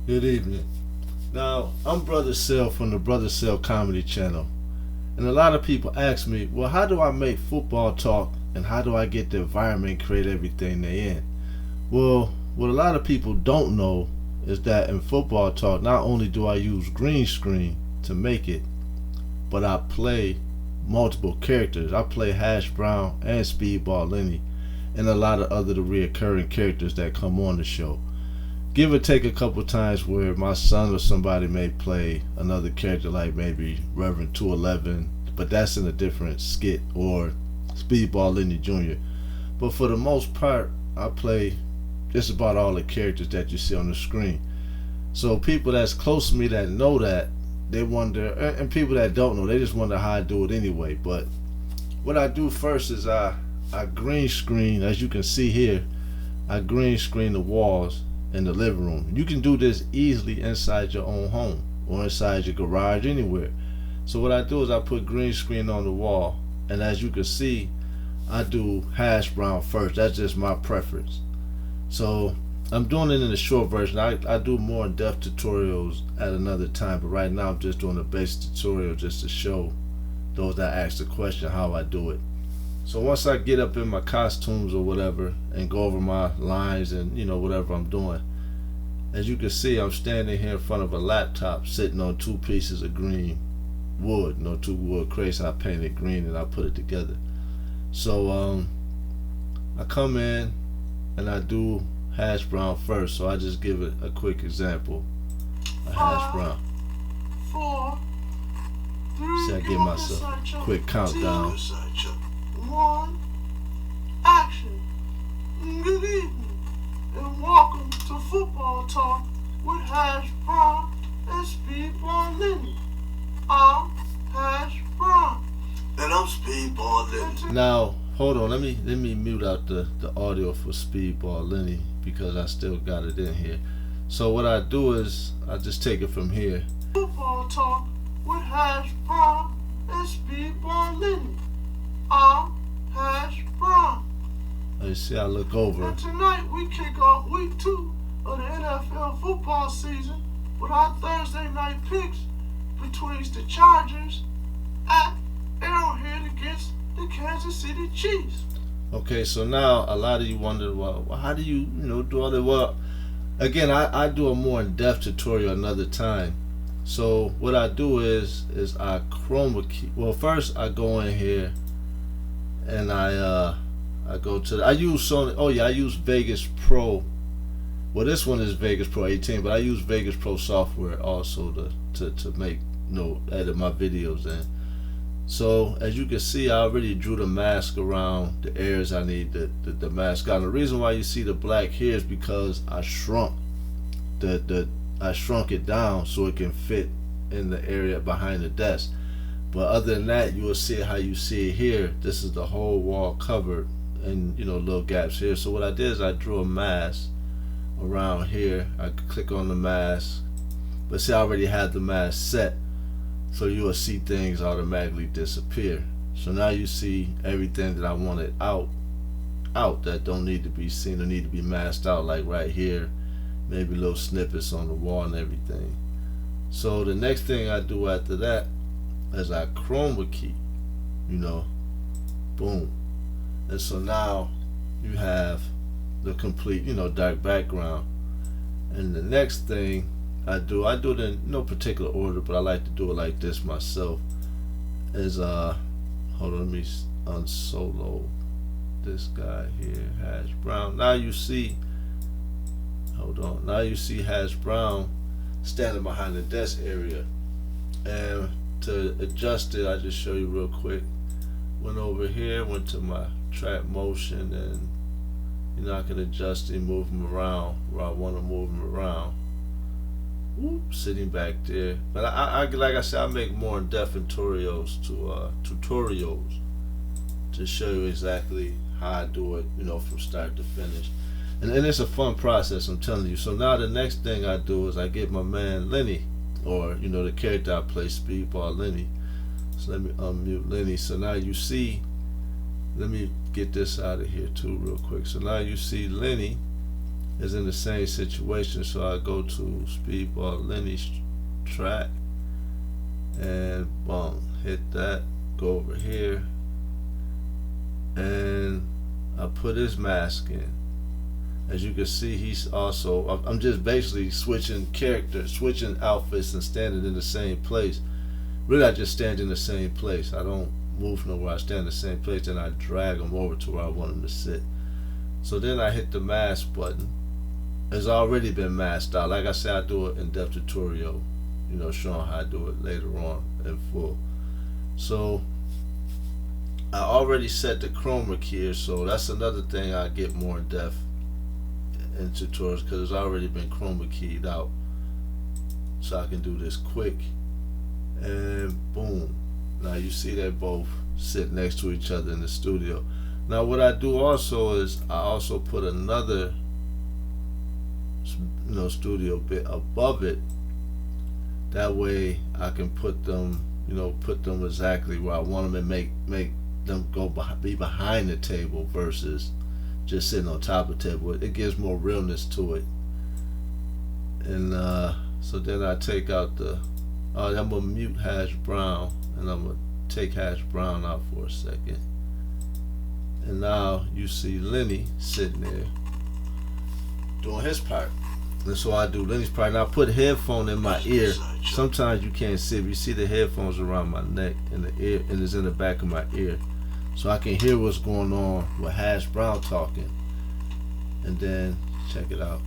Good evening. Now, I'm Brother Cell from the Brother Cell Comedy Channel. And a lot of people ask me, well, how do I make football talk and how do I get the environment, create everything they in? Well, what a lot of people don't know is that in football talk, not only do I use green screen to make it, but I play multiple characters. I play Hash Brown and Speedball Lenny and a lot of other the reoccurring characters that come on the show. Give or take a couple times where my son or somebody may play another character like maybe Reverend 211, but that's in a different skit, or Speedball Lenny Jr. But for the most part, I play just about all the characters that you see on the screen. So people that's close to me that know that, they wonder, and people that don't know, they just wonder how I do it anyway. But what I do first is I green screen, as you can see here, I green screen the walls in the living room. You can do this easily inside your own home or inside your garage, anywhere. So what I do is I put green screen on the wall, and as you can see, I do Hash Brown first. That's just my preference. So I'm doing it in the short version. I do more in-depth tutorials at another time, but right now I'm just doing a basic tutorial just to show those that ask the question how I do it. So once I get up in my costumes or whatever and go over my lines and whatever I'm doing, as you can see, I'm standing here in front of a laptop sitting on two pieces of green wood, two wood crates. I painted green and I put it together. So I come in and I do Hash Brown first. So I just give it a quick example of Hash Brown. 4, 3, See, I give myself a quick countdown. 1, action. Good evening, and welcome to Football Talk with Hash Brown and Speedball Lenny. I'm Hash Brown. And I'm Speedball Lenny. Now, hold on, let me mute out the audio for Speedball Lenny because I still got it in here. So what I do is I just take it from here. Football Talk with Hash Brown and Speedball Lenny. I'm Hash Brown. You see, I look over. And tonight we kick off week 2 of the NFL football season with our Thursday night picks between the Chargers at Arrowhead against the Kansas City Chiefs. Okay, so now a lot of you wonder, well, how do you do all that? Well, again, I do a more in-depth tutorial another time. So what I do is I chroma key. Well, first I go in here and I go to I use Sony. Oh yeah, I use Vegas Pro. Well, this one is Vegas Pro 18, but I use Vegas Pro software also to make edit my videos in. So as you can see, I already drew the mask around the areas I need the mask on. The reason why you see the black here is because I shrunk I shrunk it down so it can fit in the area behind the desk. But other than that, you will see how you see it here. This is the whole wall covered and little gaps here. So what I did is I drew a mask around here. I click on the mask, but see, I already had the mask set, so you will see things automatically disappear. So now you see everything that I wanted out that don't need to be seen or need to be masked out, like right here, maybe little snippets on the wall and everything. So the next thing I do after that is I chroma key, boom. And so now you have the complete, dark background. And the next thing I do it in no particular order, but I like to do it like this myself, is hold on, let me unsolo this guy here, Hash Brown. Now you see, hold on, now you see Hash Brown standing behind the desk area. And to adjust it, I just show you real quick. Went over here, went to my track motion, and I can adjust it, move him around where I want to move him around. Whoop, sitting back there. But I like I said, I make more in-depth tutorials to show you exactly how I do it, from start to finish. And it's a fun process, I'm telling you. So now the next thing I do is I get my man Lenny, or the character I play, Speedball Lenny. So let me unmute Lenny. So now you see, let me get this out of here too real quick. So now you see Lenny is in the same situation. So I go to Speedball Lenny's track and boom, hit that, go over here, and I put his mask in. As you can see, he's also, I'm just basically switching characters, switching outfits and standing in the same place. Really, I just stand in the same place. I don't move nowhere. I stand in the same place, and I drag him over to where I want him to sit. So then I hit the mask button. It's already been masked out. Like I said, I do an in-depth tutorial, showing how I do it later on in full. So I already set the chroma key here, so that's another thing I get more in depth in tutorials, because it's already been chroma keyed out. So I can do this quick, and boom. Now you see they both sit next to each other in the studio. Now what I do also is I also put another studio bit above it. That way I can put them exactly where I want them, and make them be behind the table versus just sitting on top of the table. It gives more realness to it. And so then I take out I'm gonna mute Hash Brown, and I'm gonna take Hash Brown out for a second. And now you see Lenny sitting there doing his part. And so I do Lenny's part. And I put headphone in my ear. Sometimes you can't see, but you see the headphones around my neck and the ear, and it's in the back of my ear. So I can hear what's going on with Hash Brown talking. And then, check it out.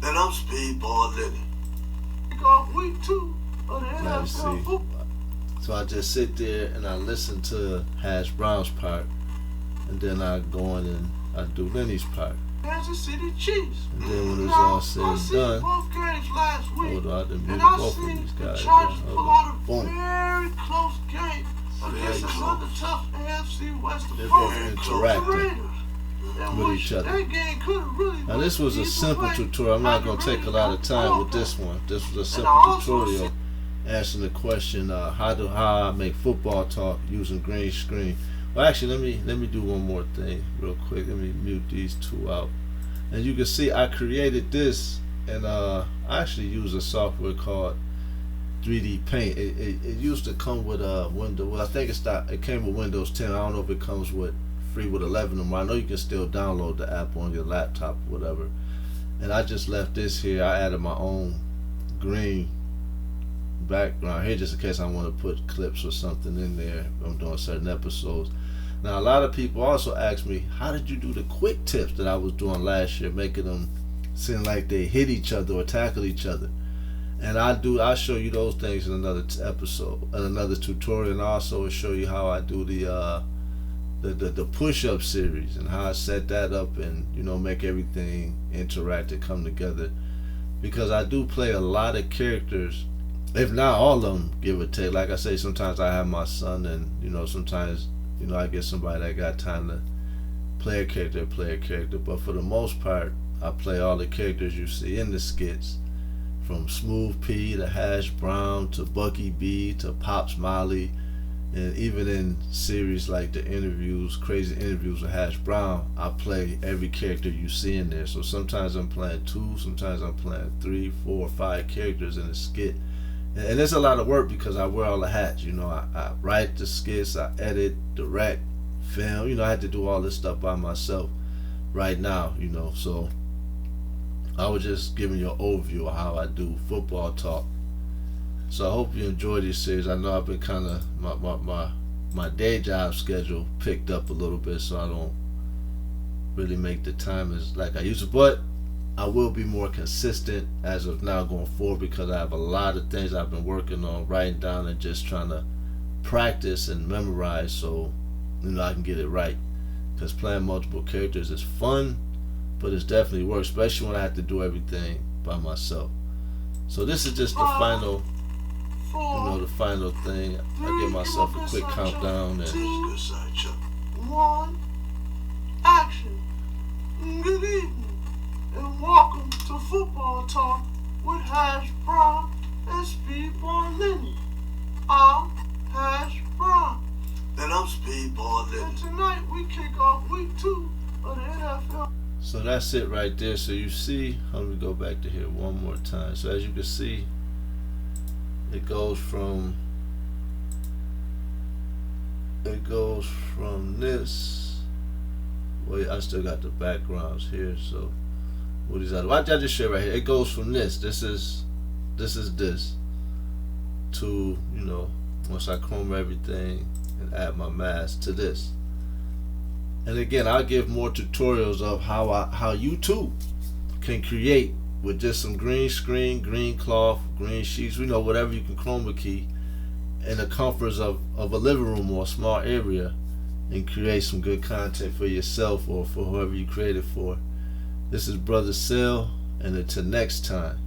And I'm Speedball Lenny. Week 2 of the NFL football. So I just sit there and I listen to Hash Brown's part. And then I go in and I do Lenny's part. Kansas City Chiefs. And then when it's all said and done, both games last week, hold on, I done muted and both of these the guys. Chargers pull out a Boom. very close game against another tough AFC West They're both opponent, interacting Raiders, with each other. That game could really Now this was a simple tutorial. I'm not going to take a lot of time with this one. This was a simple tutorial answering the question, how I make football talk using green screen. Well, actually, let me do one more thing real quick. Let me mute these two out. And you can see I created this, and I actually use a software called 3D Paint. It used to come with a Windows. Well, I think it came with Windows 10. I don't know if it comes with free with 11 or more. I know you can still download the app on your laptop or whatever. And I just left this here. I added my own green background here just in case I want to put clips or something in there. I'm doing certain episodes. Now a lot of people also ask me, how did you do the quick tips that I was doing last year, making them seem like they hit each other or tackle each other? And I'll show you those things in another episode, in another tutorial, and also show you how I do the push-up series and how I set that up, and make everything interact and come together. Because I do play a lot of characters, if not all of them, give or take. Like I say, sometimes I have my son, and sometimes I get somebody that got time to play a character. But for the most part, I play all the characters you see in the skits, from Smooth P to Hash Brown to Bucky B to Pop Smiley, and even in series like the crazy interviews with Hash Brown, I play every character you see in there. So sometimes I'm playing 2, sometimes I'm playing 3, 4, 5 characters in a skit. And it's a lot of work because I wear all the hats. I write the skits, I edit, direct, film. I had to do all this stuff by myself right now, So I was just giving you an overview of how I do football talk. So I hope you enjoy this series. I know I've been kind of, my day job schedule picked up a little bit, so I don't really make the time as like I used to. But I will be more consistent as of now going forward, because I have a lot of things I've been working on, writing down and just trying to practice and memorize, so I can get it right. Because playing multiple characters is fun, but it's definitely work, especially when I have to do everything by myself. So this is just the final, the final thing. I give myself a quick countdown, and 1, action. Good evening, and welcome to Football Talk with Hash Brown and Speedball Lenny. I'm Hash Brown. And I'm Speedball Lenny. And tonight we kick off week 2 of the NFL. So that's it right there. So you see, let me go back to here one more time. So as you can see, it goes from this. Wait, I still got the backgrounds here. So what is that? Watch that just shit right here. It goes from this. This is this to, you know, once I chroma everything and add my mask to this. And again, I'll give more tutorials of how you too can create with just some green screen, green cloth, green sheets, you know, whatever you can chroma key in the comforts of a living room or a small area, and create some good content for yourself or for whoever you create it for. This is Brother Sel, and until next time.